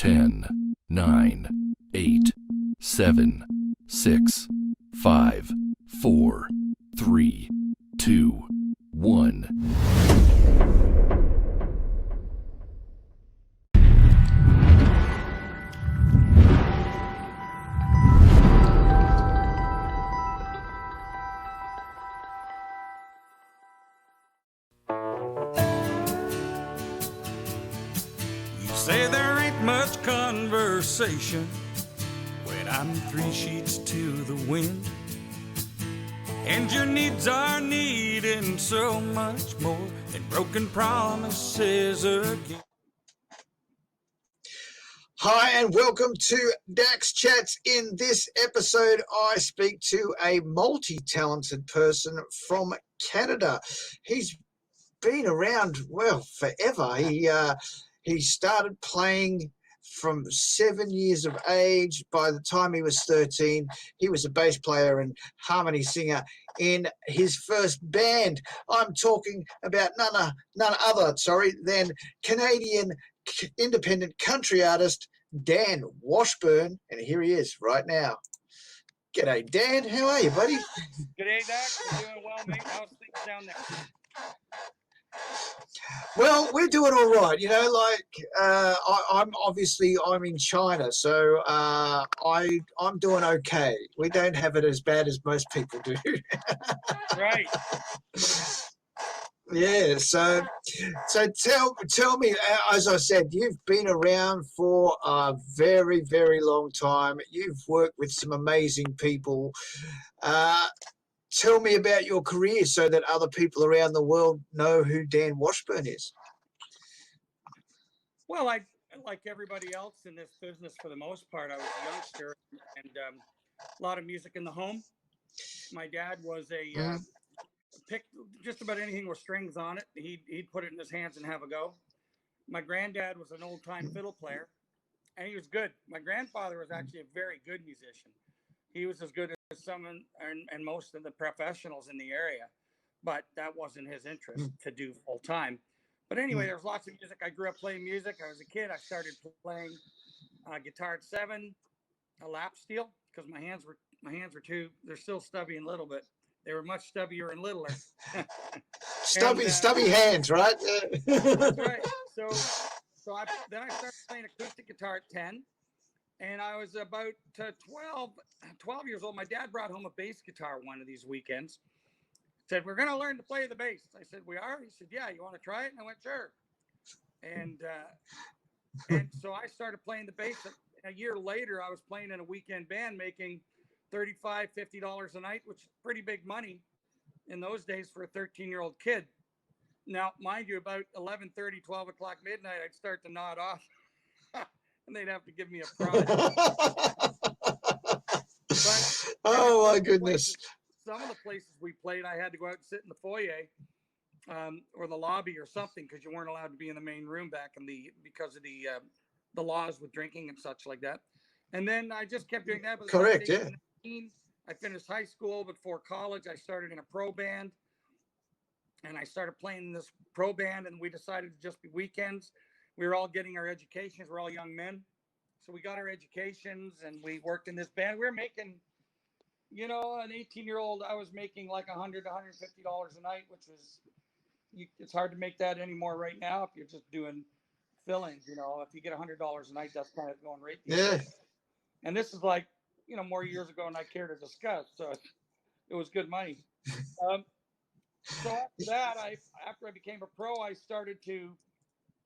10, 9, 8, 7, 6, 5, 4, 3, 2, 1. Say there ain't much conversation when I'm 3 sheets to the wind, and your needs are needing so much more than broken promises again. Hi and welcome to Dax Chats. In this episode, I speak to a multi-talented person from Canada. He's been around, well, forever. He started playing from 7 years of age. By the time he was 13, he was a bass player and harmony singer in his first band. I'm talking about none other than Canadian independent country artist Dan Washburn, and here he is right now. G'day, Dan. How are you, buddy? G'day, Dax. I'm doing well, mate. How's things down there? Well, we're doing all right. You know, like I'm in China, so I'm doing okay. We don't have it as bad as most people do. Right. Yeah. So tell me, as I said, you've been around for a very, very long time. You've worked with some amazing people. Tell me about your career so that other people around the world know who Dan Washburn is. Well, like everybody else in this business, for the most part, I was a youngster and a lot of music in the home. My dad was picked just about anything with strings on it. He'd put it in his hands and have a go. My granddad was an old-time fiddle player, and he was good. My grandfather was actually a very good musician. He was as good as some and most of the professionals in the area, but that wasn't his interest to do full time. But anyway, there's lots of music. I grew up playing music. I was a kid. I started playing guitar at 7, a lap steel, because my hands were too. They're still stubby and little, but they were much stubbier and littler. Stubby hands, right? That's right. So then I started playing acoustic guitar at 10. And I was about 12 years old. My dad brought home a bass guitar one of these weekends. Said, "We're going to learn to play the bass." I said, "We are?" He said, "Yeah, you want to try it?" And I went, "Sure." And so I started playing the bass. A year later, I was playing in a weekend band making $35, $50 a night, which is pretty big money in those days for a 13-year-old kid. Now, mind you, about 11:30, 12 o'clock midnight, I'd start to nod off. And they'd have to give me a prize. Oh my goodness! Some of the places we played, I had to go out and sit in the foyer or the lobby or something because you weren't allowed to be in the main room because of the laws with drinking and such like that. And then I just kept doing that. Correct. Yeah. I finished high school. Before college, I started in a pro band, and I started playing in this pro band. And we decided to just be weekends. We were all getting our educations. We're all young men. So we got our educations and we worked in this band. We were making, an 18-year-old, I was making like $100 to $150 a night, which was, it's hard to make that anymore right now if you're just doing fill-ins. If you get $100 a night, that's kind of going right. Yeah. And this is like, more years ago than I care to discuss. So it was good money. So after that, after I became a pro, I started to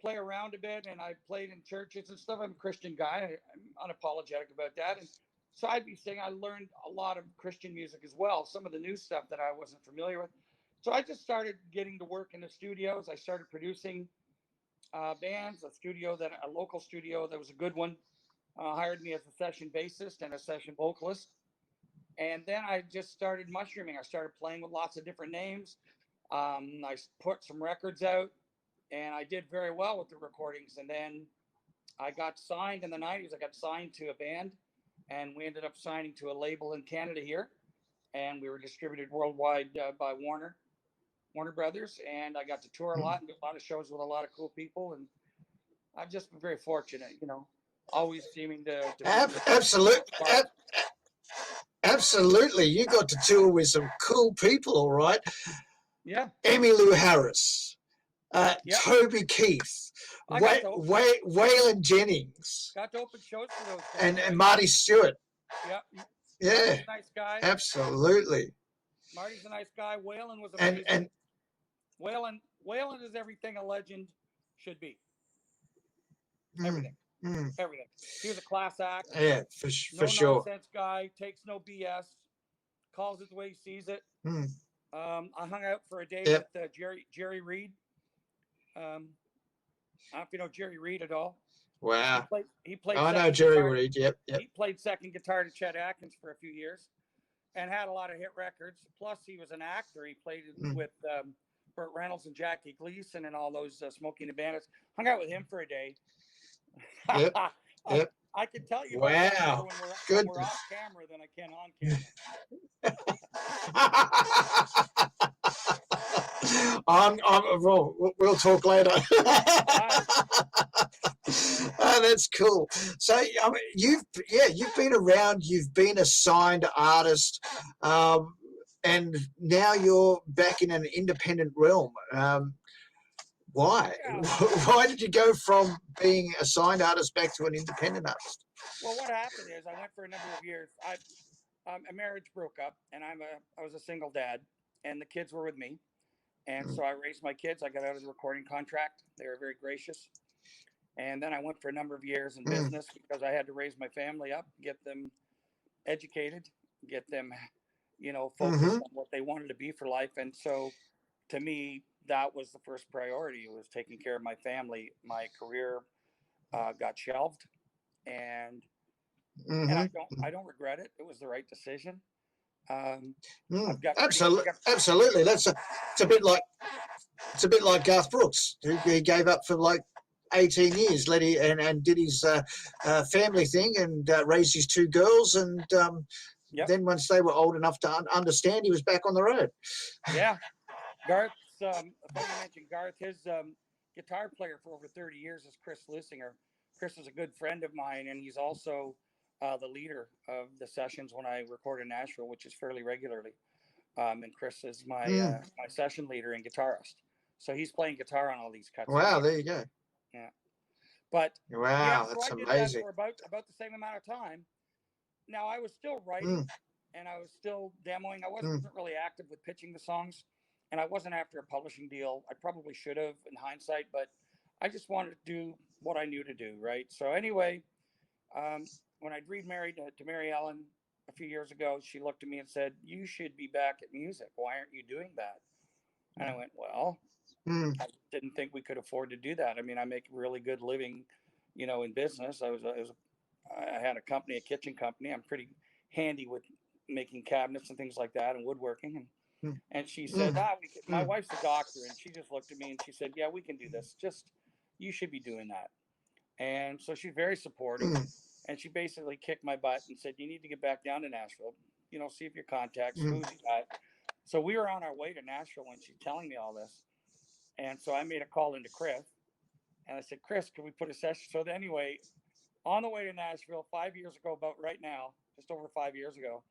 play around a bit, and I played in churches and stuff. I'm a Christian guy. I'm unapologetic about that. And so I'd be saying I learned a lot of Christian music as well, some of the new stuff that I wasn't familiar with. So I just started getting to work in the studios. I started producing bands. A local studio that was a good one, hired me as a session bassist and a session vocalist. And then I just started mushrooming. I started playing with lots of different names. I put some records out. And I did very well with the recordings. And then I got signed in the 90s. I got signed to a band, and we ended up signing to a label in Canada here. And we were distributed worldwide by Warner Brothers. And I got to tour a lot and do a lot of shows with a lot of cool people. And I've just been very fortunate, always seeming to Absolutely. You got to tour with some cool people, all right. Yeah. Emmylou Harris, Toby Keith, Waylon Jennings. Got to open shows for those guys. And Marty Stewart. Yeah. Yeah. Marty's a nice guy. Absolutely. Marty's a nice guy. Waylon was amazing. And Waylon is everything a legend should be. Everything. Everything. He was a class act. Yeah, for no sure. Nonsense guy, takes no BS, calls it the way he sees it. I hung out for a day with Jerry Reed. I don't know if you know Jerry Reed at all. Wow. He played. I know Jerry Reed. Yep. He played second guitar to Chet Atkins for a few years, and had a lot of hit records. Plus, he was an actor. He played with Burt Reynolds and Jackie Gleason and all those Smokey and the Bandits. Hung out with him for a day. Yep. Yep. I can tell you wow. when we're off camera than I can on camera. We'll talk later. That's cool. So I mean, you've been around. You've been a signed artist, and now you're back in an independent realm. Why? Yeah. Why did you go from being a signed artist back to an independent artist? Well, what happened is I went for a number of years. A marriage broke up, and I was a single dad, and the kids were with me, and so I raised my kids. I got out of the recording contract. They were very gracious, and then I went for a number of years in business because I had to raise my family up, get them educated, get them, focused on what they wanted to be for life, and so to me, that was the first priority, was taking care of my family. My career got shelved, and I don't regret it. It was the right decision. Absolutely. It's a bit like Garth Brooks, who he gave up for like 18 years, and did his family thing and raised his two girls, and then once they were old enough to understand, he was back on the road. Yeah, Garth. Funny you mentioned Garth. His guitar player for over 30 years is Chris Lusinger. Chris is a good friend of mine, and he's also the leader of the sessions when I record in Nashville, which is fairly regularly. And Chris is my my session leader and guitarist. So he's playing guitar on all these cuts. Wow, there you go. Yeah. But wow, so that's I did amazing. that for about the same amount of time. Now I was still writing and I was still demoing. I wasn't really active with pitching the songs. And I wasn't after a publishing deal. I probably should have in hindsight, but I just wanted to do what I knew to do, right? So anyway, when I'd remarried to Mary Ellen a few years ago, she looked at me and said, "You should be back at music. Why aren't you doing that?" And I went, "Well, I didn't think we could afford to do that. I mean, I make a really good living, in business. I had a company, a kitchen company. I'm pretty handy with making cabinets and things like that and woodworking." And she said, my wife's a doctor, and she just looked at me and she said, "Yeah, we can do this. Just, you should be doing that." And so she's very supportive, and she basically kicked my butt and said, "You need to get back down to Nashville, see if your contacts, who's you got." So we were on our way to Nashville when she's telling me all this. And so I made a call into Chris, and I said, "Chris, can we put a session?" So anyway, on the way to Nashville 5 years ago, about right now, just over 5 years ago,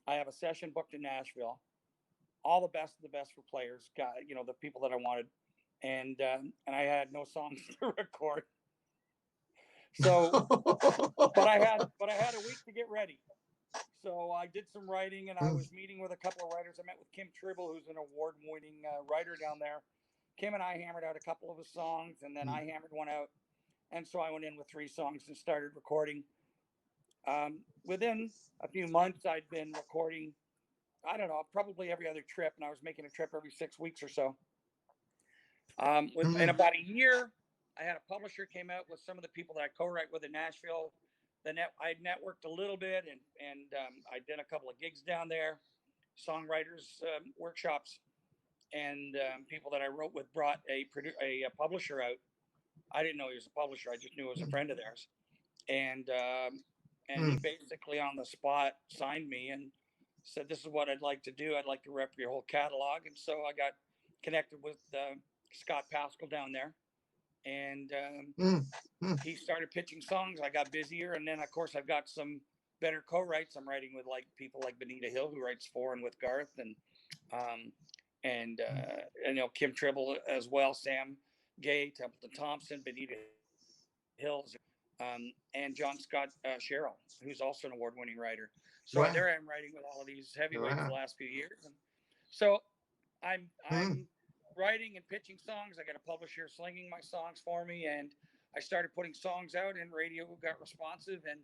I have a session booked in Nashville. All the best of the best for players, the people that I wanted, and I had no songs to record. So, but I had a week to get ready. So I did some writing, and I was meeting with a couple of writers. I met with Kim Tribble, who's an award-winning writer down there. Kim and I hammered out a couple of his songs, and then I hammered one out, and so I went in with 3 songs and started recording. Within a few months, I'd been recording, I don't know, probably every other trip, and I was making a trip every 6 weeks or so. In about a year, I had a publisher came out with some of the people that I co-write with in Nashville. I networked a little bit, and I did a couple of gigs down there, songwriters workshops, and people that I wrote with brought a publisher out. I didn't know he was a publisher. I just knew he was a friend of theirs, and he basically on the spot signed me and said, "This is what I'd like to do. I'd like to rep your whole catalog." And so I got connected with Scott Pascal down there, and mm. he started pitching songs. I got busier, and then of course I've got some better co-writes. I'm writing with like people like Benita Hill, who writes for and with Garth, um, and Kim Tribble as well, Sam Gay, Templeton Thompson, Benita Hills, and John Scott Sherrill, who's also an award-winning writer. So Wow. there I'm writing with all of these heavyweights Wow. the last few years, and so I'm Mm. I'm writing and pitching songs. I got a publisher slinging my songs for me, and I started putting songs out, and radio got responsive, and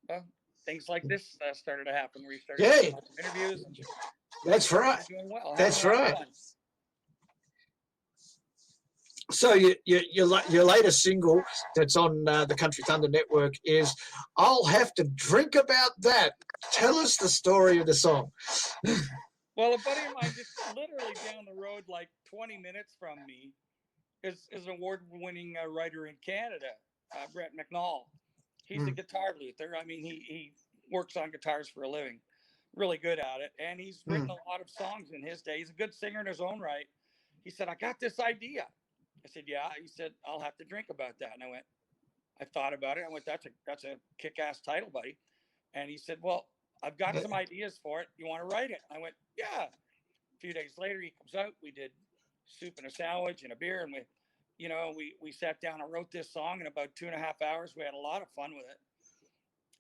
well, things like this started to happen, where you started Yeah, getting lots of interviews, and that's right. I'm doing well, having a That's lot of right. fun. So your latest single that's on the Country Thunder Network is "I'll Have to Drink About That." Tell us the story of the song. Well, a buddy of mine just literally down the road, like 20 minutes from me, is an award-winning writer in Canada, Brett McNall. He's a Mm. guitar luthier. I mean, he works on guitars for a living, really good at it, and he's Mm. written a lot of songs in his day. He's a good singer in his own right. He said, "I got this idea." I said, "Yeah." He said, "I'll have to drink about that." And I went, I thought about it. I went, "That's a kick-ass title, buddy." And he said, "Well, I've got some ideas for it. You want to write it?" I went, "Yeah." A few days later, he comes out. We did soup and a sandwich and a beer, and we sat down and wrote this song in about 2.5 hours. We had a lot of fun with it,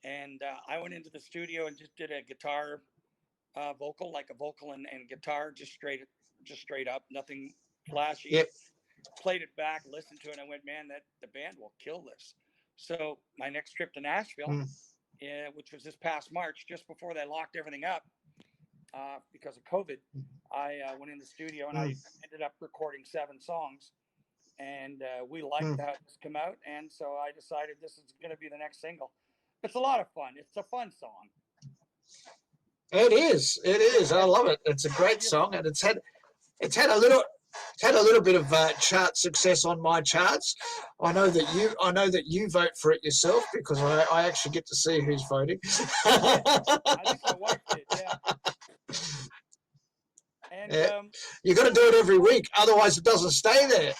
and I went into the studio and just did a guitar vocal, like a vocal and guitar, just straight up, nothing flashy. Yep. Played it back, listened to it, and I went, "Man, that the band will kill this." So my next trip to Nashville, Mm. which was this past March, just before they locked everything up because of COVID, I went in the studio and I ended up recording 7 songs, and we liked Mm. how it's come out, and so I decided this is going to be the next single. It's a lot of fun. It's a fun song. It is. It is. I love it. It's a great song, and it's had a little bit of chart success on my charts. I know that you vote for it yourself, because I actually get to see who's voting. I think my wife did, yeah. And Yeah. You got to do it every week, otherwise it doesn't stay there.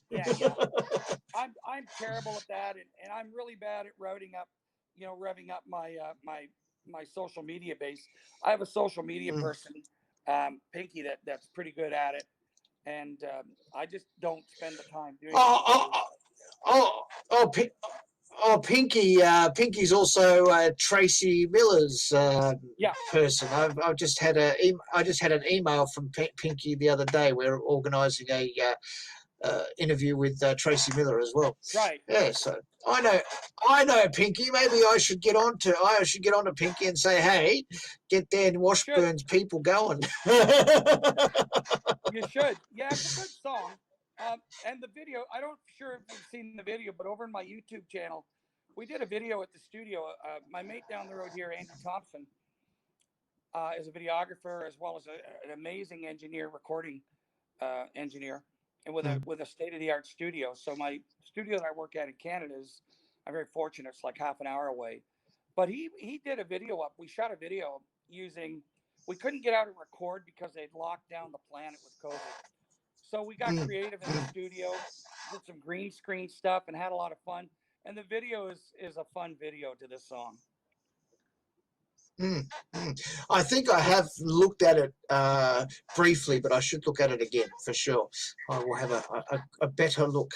yeah. I'm terrible at that, and I'm really bad at revving up my social media base. I have a social media person, Pinky, that's pretty good at it, and I just don't spend the time doing it. Oh, Pinky. Pinky's also Tracy Miller's Yeah, person. I've just had an email from Pinky the other day. We're organising a interview with Tracy Miller as well. right. Yeah, so I know Pinky. Maybe I should get on to Pinky and say, hey, get Dan Washburn's people going. You should. Yeah, it's a good song. And the video, I don't sure if you've seen the video, but over in my YouTube channel, we did a video at the studio. My mate down the road here, Andy Thompson, is a videographer as well as an amazing engineer, recording engineer, and with a state of the art studio. So my studio that I work at in Canada is, I'm very fortunate. It's like half an hour away. But he did a video up. We shot a video using. We couldn't get out and record because they'd locked down the planet with COVID. So we got creative in the studio, did some green screen stuff, and had a lot of fun. And the video is a fun video to this song. I think I have looked at it briefly, but I should look at it again for sure. I will have a better look.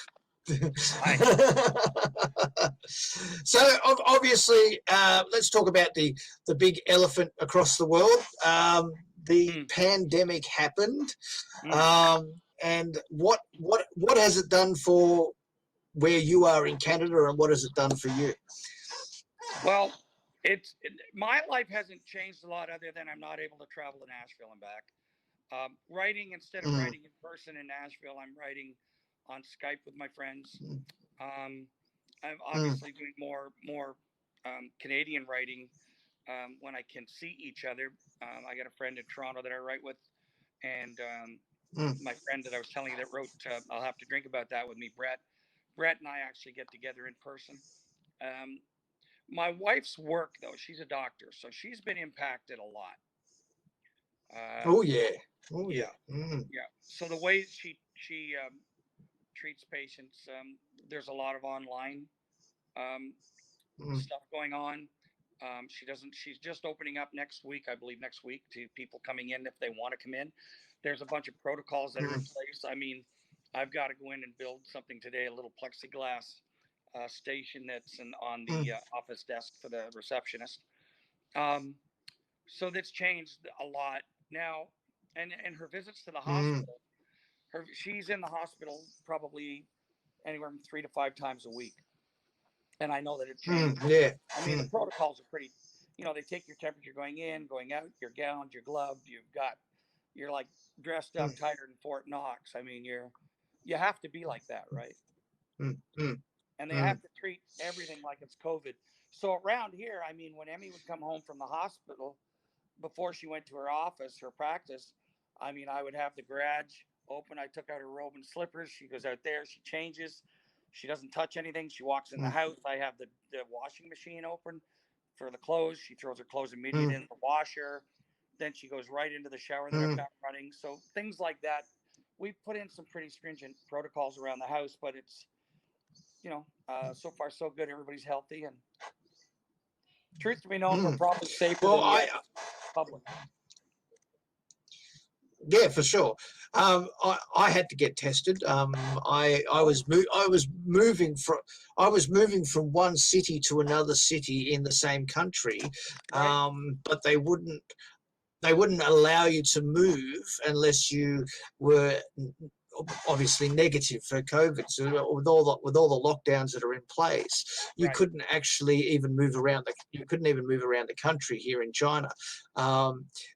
So obviously, let's talk about the big elephant across the world. The pandemic happened, and what has it done for where you are in Canada, and what has it done for you? Well, my life hasn't changed a lot, other than I'm not able to travel to Nashville and back. Writing, instead of writing in person in Nashville, I'm writing on Skype with my friends. I'm obviously doing more Canadian writing when I can see each other. I got a friend in Toronto that I write with, and my friend that I was telling you that wrote "I'll Have to Drink About That" with me, Brett. Brett and I actually get together in person. My wife's work, though, she's a doctor, so she's been impacted a lot. Oh yeah. Yeah. So the way she treats patients. There's a lot of online um, mm, stuff going on. She doesn't. She's just opening up next week, I believe, next week to people coming in if they want to come in. There's a bunch of protocols that are in mm, place. I mean, I've got to go in and build something today, a little plexiglass station that's on mm, the office desk for the receptionist. Um, so that's changed a lot now. And her visits to the mm, hospital, she's in the hospital probably anywhere from 3 to 5 times a week. And I know that it changed. yeah. I mean, the Mm, protocols are pretty, they take your temperature going in, going out, you're gowned, you're gloved, you're like dressed up mm, tighter than Fort Knox. I mean, you have to be like that, right? mm, mm, And they mm, have to treat everything like it's COVID. So around here, I mean, when Emmy would come home from the hospital before she went to her office, her practice, I mean, I would have the garage open. I took out her robe and slippers. She goes out there, she changes. She doesn't touch anything. She walks in the mm, house. I have the washing machine open for the clothes. She throws her clothes immediately mm, in the washer. Then she goes right into the shower that I've mm. got running. So things like that. We've put in some pretty stringent protocols around the house, but it's, so far so good. Everybody's healthy. And truth to be known, we're Mm. probably safer Well, than the public. yeah, for sure. I had to get tested. I Oh, was moving from one city to another city in the same country, right, but they wouldn't allow you to move unless you were obviously negative for COVID. So with all the lockdowns that are in place, you right. couldn't actually even move around. You couldn't even move around the country here in China.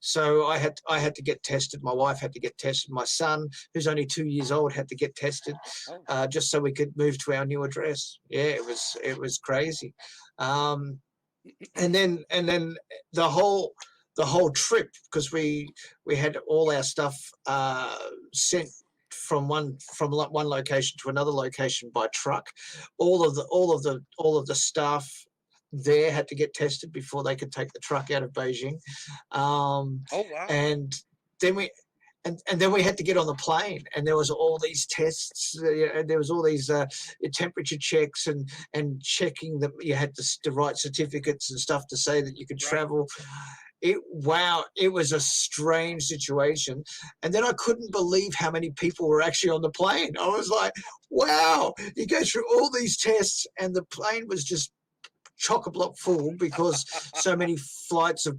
So I had to get tested. My wife had to get tested. My son, who's only 2 years old, had to get tested, Oh, just so we could move to our new address. Yeah, it was crazy. And then the whole trip, because we had all our stuff sent from one location to another location by truck. All of the staff there had to get tested before they could take the truck out of Beijing. um, oh, wow. and then we and then we had to get on the plane, and there was all these tests. There was all these temperature checks and checking that you had the right certificates and stuff to say that you could Right. travel. It was a strange situation. And then I couldn't believe how many people were actually on the plane. I was like, wow, you go through all these tests and the plane was just chock-a-block full because so many flights have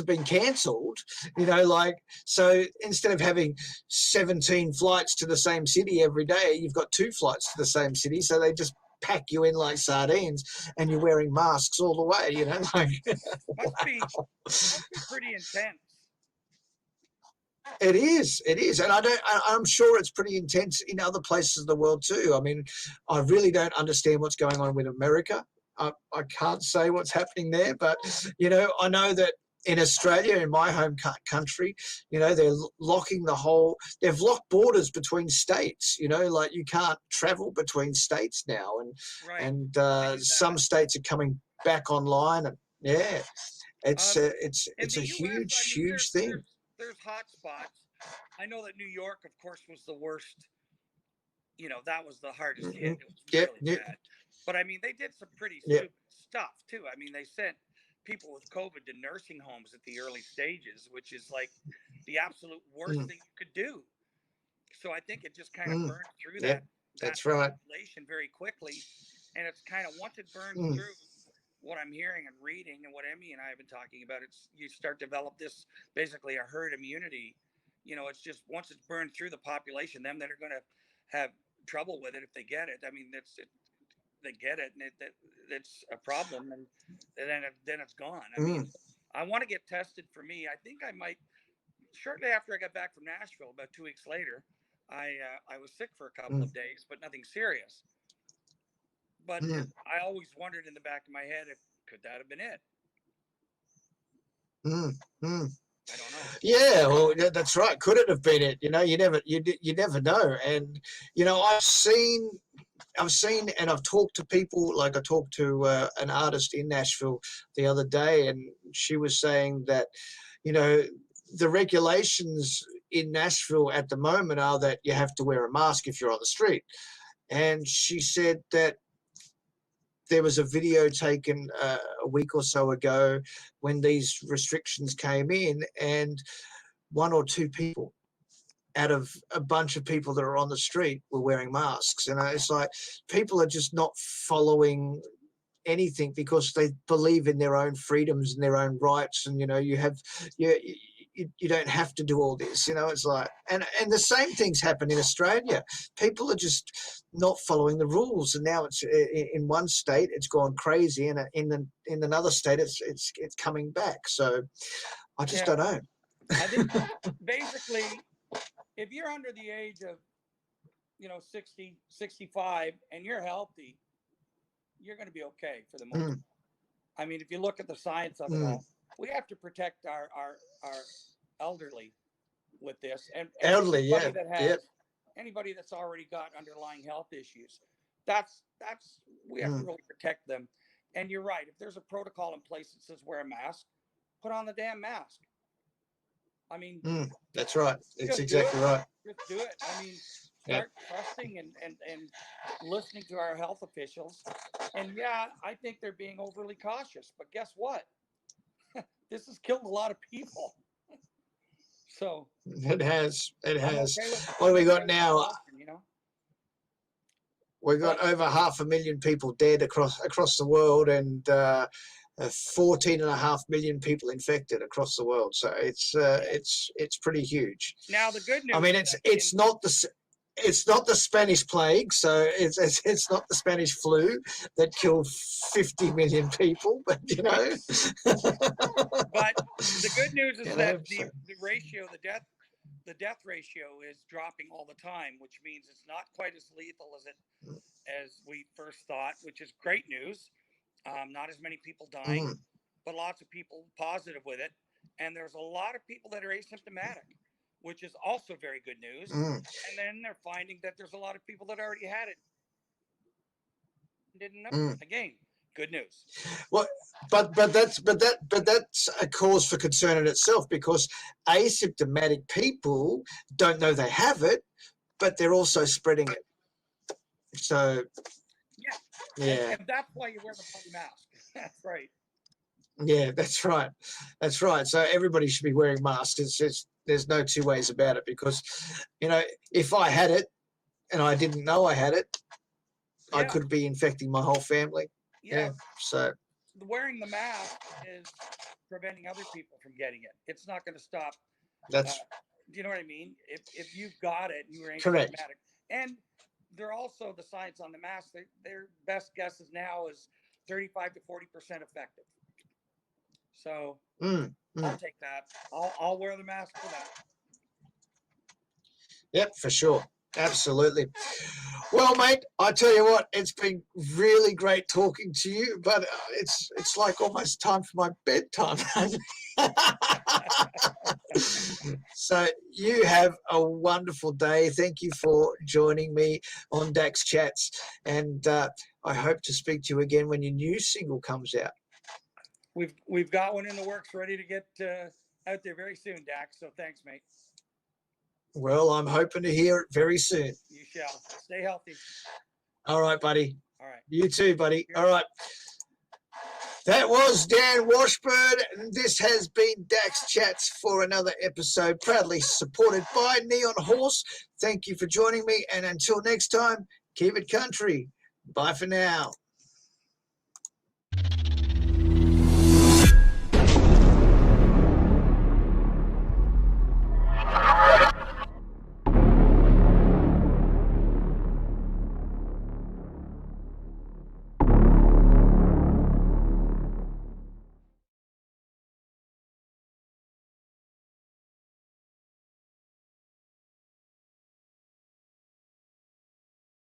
been cancelled. So instead of having 17 flights to the same city every day, you've got 2 flights to the same city, so they just pack you in like sardines, and you're wearing masks all the way. Must be pretty intense. It is, and I'm sure it's pretty intense in other places of the world too. I mean, I really don't understand what's going on with America. I can't say what's happening there, but I know that in Australia, in my home country, they're they've locked borders between states. Like you can't travel between states now, Right. and some states are coming back online, and yeah, it's In a the US, huge thing. there's hot spots. I know that New York, of course, was the worst. That was the hardest hit. It was Yep, really yep, bad. But I mean, they did some pretty yep. stupid stuff too. I mean, they sent people with COVID to nursing homes at the early stages, which is like the absolute worst Mm, thing you could do. So I think it just kind of mm, burned through that yep, that's right. population very quickly, and it's kind of once it burns Mm, through, what I'm hearing and reading and what Emmy and I have been talking about, it's you start to develop this basically a herd immunity. It's just once it's burned through the population, them that are going to have trouble with it if they get it. I mean, they get it, and it's a problem, and then it's gone. I mm, mean, I want to get tested for me. I think I might shortly after I got back from Nashville, about 2 weeks later. I was sick for a couple mm, of days, but nothing serious. But mm, I always wondered in the back of my head if could that have been it. mm, mm. I don't know. Yeah, well, that's right. Could it have been it? You never know. And I've seen, and I've talked to people. Like I talked to an artist in Nashville the other day, and she was saying that, you know, the regulations in Nashville at the moment are that you have to wear a mask if you're on the street. And she said that there was a video taken a week or so ago when these restrictions came in, and 1 or 2 people out of a bunch of people that are on the street were wearing masks. And it's like people are just not following anything because they believe in their own freedoms and their own rights. And, you know, you don't have to do all this, you know. It's like, and the same things happen in Australia. People are just not following the rules, and now it's in one state it's gone crazy, and in another state it's coming back. So I just don't know. I think basically, if you're under the age of, 60, 65, and you're healthy, you're going to be okay for the most part. I mean, if you look at the science of it all, we have to protect our elderly with this, and elderly, anybody that's already got underlying health issues. That's we have to really protect them. And you're right. If there's a protocol in place that says wear a mask, put on the damn mask. I mean, that's right. It's exactly right. Just do it. I mean, start trusting and listening to our health officials. And yeah, I think they're being overly cautious. But guess what? This has killed a lot of people. So it has. Okay, what do we got now? We've got What? over 500,000 people dead across the world, and 14.5 million people infected across the world. So it's pretty huge. Now the good news. I mean, it's not the Spanish plague, so it's not the Spanish flu that killed 50 million people, but you know. But the good news is that the ratio, the death ratio is dropping all the time, which means it's not quite as lethal as we first thought, which is great news. Not as many people dying, but lots of people positive with it, and there's a lot of people that are asymptomatic, which is also very good news. And then they're finding that there's a lot of people that already had it. Didn't know. Again, good news. Well, but that's a cause for concern in itself, because asymptomatic people don't know they have it, but they're also spreading it. So yeah. And that's why you wear the bloody mask. That's right. Yeah, that's right. That's right. So everybody should be wearing masks. There's no two ways about it, because, you know, if I had it and I didn't know I had it, I could be infecting my whole family. Yeah. So wearing the mask is preventing other people from getting it. It's not going to stop. That's. Do you know what I mean? If you've got it, and you were asymptomatic. Correct. And they're also, the science on the mask, their best guesses now is 35 to 40% effective. So I'll take that. I'll wear the mask for that. Yep, for sure. Absolutely. Well, mate, I tell you what, it's been really great talking to you, but it's like almost time for my bedtime. So you have a wonderful day. Thank you for joining me on Dax Chats, and I hope to speak to you again when your new single comes out. We've got one in the works, ready to get out there very soon, Dax. So thanks, mate. Well, I'm hoping to hear it very soon. You shall. Stay healthy. All right, buddy. All right. You too, buddy. All right. That was Dan Washburn. This has been Dax Chats for another episode, proudly supported by Neon Horse. Thank you for joining me, and until next time, keep it country. Bye for now.